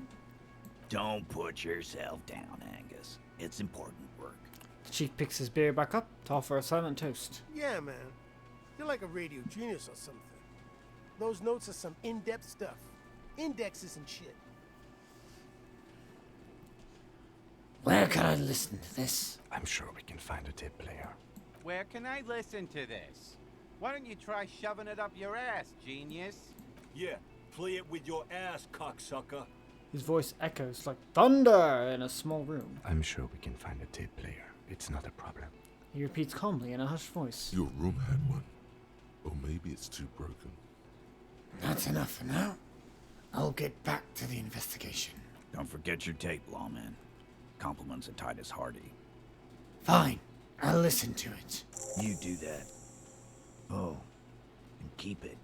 Don't put yourself down, Angus. It's important work. The chief picks his beer back up to offer a silent toast. Yeah, man. You're like a radio genius or something. Those notes are some in-depth stuff. Indexes and shit. Where can I listen to this? I'm sure we can find a tape player. Where can I listen to this? Why don't you try shoving it up your ass, genius? Yeah, play it with your ass, cocksucker. His voice echoes like thunder in a small room. I'm sure we can find a tape player. It's not a problem. He repeats calmly in a hushed voice. Your room had one. Or maybe it's too broken. That's enough for now. I'll get back to the investigation. Don't forget your tape, lawman. Compliments of Titus Hardy. Fine. I'll listen to it. You do that. Oh, and keep it.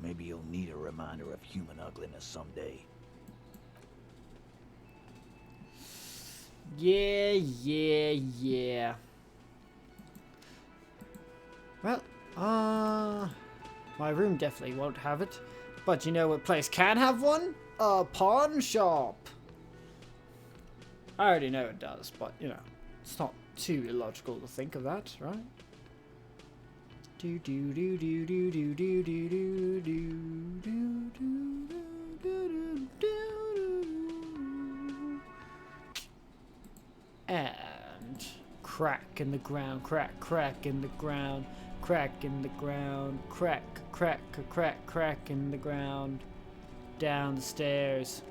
Maybe you'll need a reminder of human ugliness someday. Yeah. Well, my room definitely won't have it. But you know what place can have one? a pawn shop. I already know it does, but you know, it's not too illogical to think of that, right? Do do do do do do do do do do do do do. And crack in the ground, crack in the ground, crack in the ground, crack in the ground, down the stairs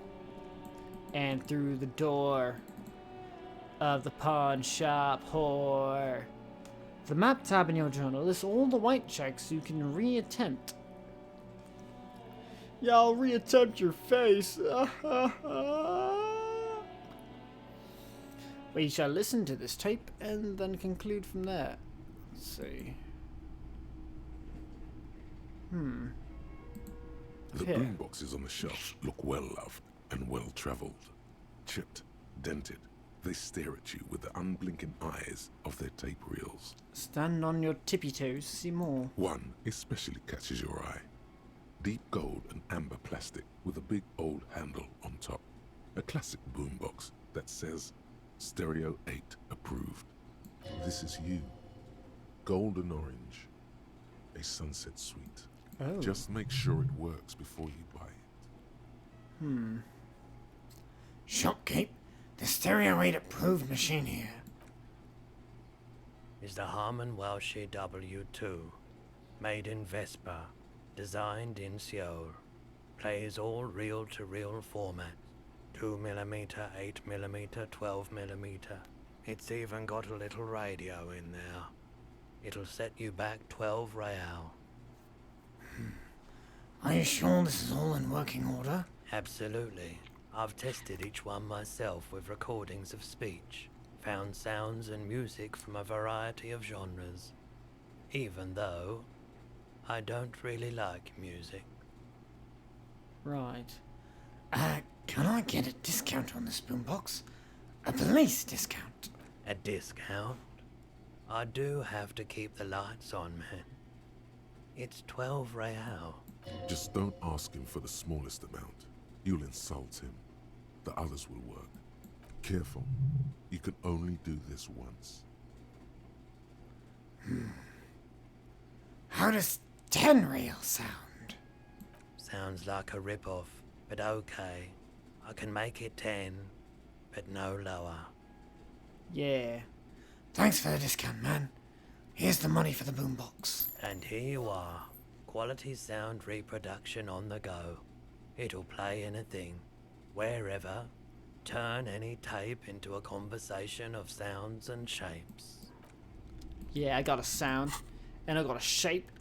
and through the door of the pawn shop whore. The map tab in your journal lists all the white checks you can reattempt. Yeah, I'll reattempt your face. We shall listen to this tape and then conclude from there. Let's see. The Here. boomboxes on the shelf look well loved and well traveled. Chipped, dented, they stare at you with the unblinking eyes of their tape reels. Stand on your tippy toes, see more. One especially catches your eye. Deep gold and amber plastic with a big old handle on top. A classic boombox that says Stereo 8 approved. This is you. Golden orange. A sunset suite. Oh. Just make sure it works before you buy it. Shopkeep, the Stereo 8 approved machine here. Is the Harman Welsh W2, made in Vespa, designed in Seoul, plays all reel-to-reel formats, 2mm, 8mm, 12mm. It's even got a little radio in there. It'll set you back 12 real. Are you sure this is all in working order? Absolutely. I've tested each one myself with recordings of speech, found sounds and music from a variety of genres, even though I don't really like music. Right. Can I get a discount on this boombox? A police discount? A discount? I do have to keep the lights on, man. It's 12 real. Just don't ask him for the smallest amount. You'll insult him. The others will work. Careful. You can only do this once. How does 10 real sound? Sounds like a rip-off, but okay. I can make it 10, but no lower. Yeah. Thanks for the discount, man. Here's the money for the boombox. And here you are. Quality sound reproduction on the go. It'll play anything, wherever. Turn any tape into a conversation of sounds and shapes. Yeah, I got a sound, and I got a shape.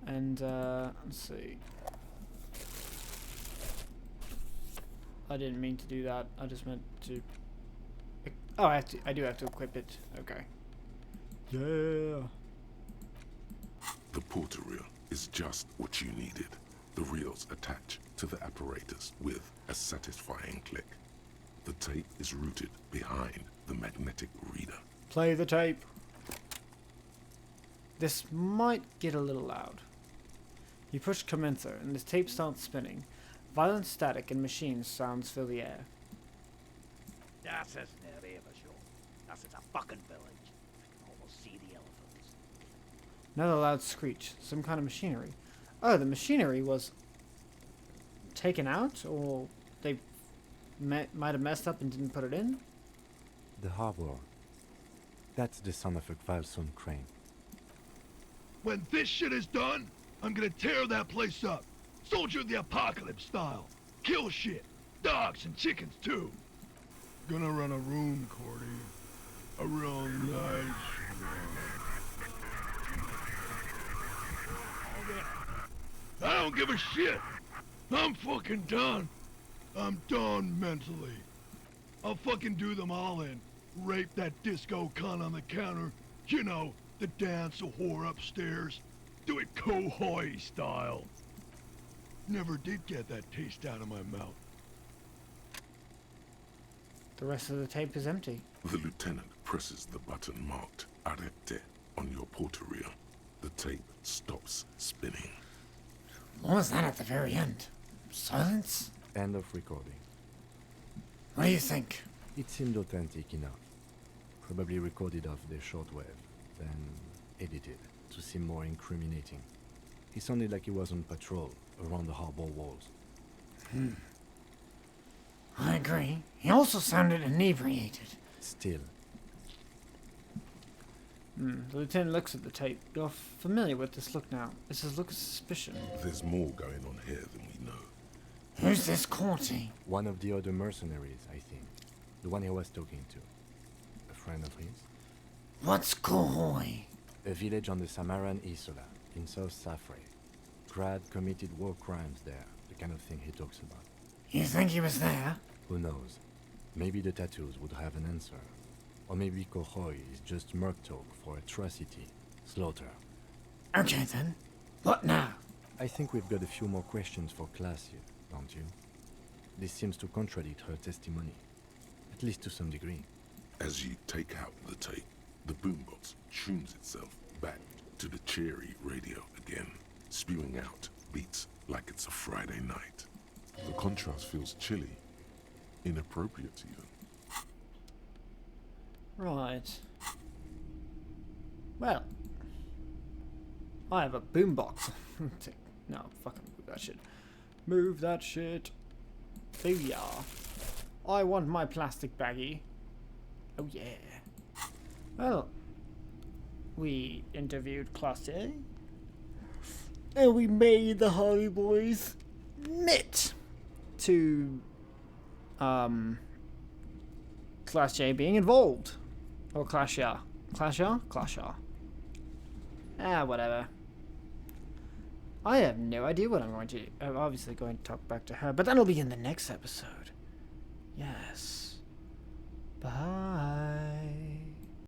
And, let's see. I didn't mean to do that. I just meant to... Oh, I do have to equip it. Okay. Yeah. The porter reel is just what you needed. The reels attach to the apparatus with a satisfying click. The tape is routed behind the magnetic reader. Play the tape. This might get a little loud. You push commencer, and the tape starts spinning. Violent static and machine sounds fill the air. Das ist eine Rebeschau. Das ist a fucking village. I can almost see the elephants. Another loud screech. Some kind of machinery. Oh, the machinery was taken out? Or they might have messed up and didn't put it in? The harbor. That's the son of a Valson crane. When this shit is done, I'm gonna tear that place up. Soldier of the apocalypse style. Kill shit. Dogs and chickens too. Gonna run a room, Cordy. A real nice room. I don't give a shit. I'm fucking done. I'm done mentally. I'll fucking do them all in. Rape that disco cunt on the counter. You know, the dance a whore upstairs. Do it Kohoi style. Never did get that taste out of my mouth. The rest of the tape is empty. The lieutenant presses the button marked Arrete on your porter reel. The tape stops spinning. What was that at the very end? Silence? End of recording. What do you think? It seemed authentic enough. Probably recorded off the shortwave, then edited to seem more incriminating. He sounded like he was on patrol around the harbor walls. I agree. He also sounded inebriated. Still. The lieutenant looks at the tape. You're familiar with this look now. It's his look of suspicion. There's more going on here than we know. Who's this Corty? One of the other mercenaries, I think. The one he was talking to. A friend of his. What's Kohoi? A village on the Samaran Isola, in South Safre. Grad committed war crimes there, the kind of thing he talks about. You think he was there? Who knows? Maybe the tattoos would have an answer. Or maybe Kohoi is just merc talk for atrocity, slaughter. Okay then. What now? I think we've got a few more questions for Klassje, don't you? This seems to contradict her testimony, at least to some degree. As you take out the tape, the boombox tunes itself back to the cheery radio again, spewing out beats like it's a Friday night. The contrast feels chilly, inappropriate even. Right. Well, I have a boombox. No, fucking move that shit. Move that shit. Booyah. I want my plastic baggie. Oh yeah. Well, we interviewed Klassje. And we made the Hardy Boys admit to Klassje being involved. Or Klassje. Klassje? Klassje. Whatever. I have no idea what I'm going to do. I'm obviously going to talk back to her, but that'll be in the next episode. Yes. Bye.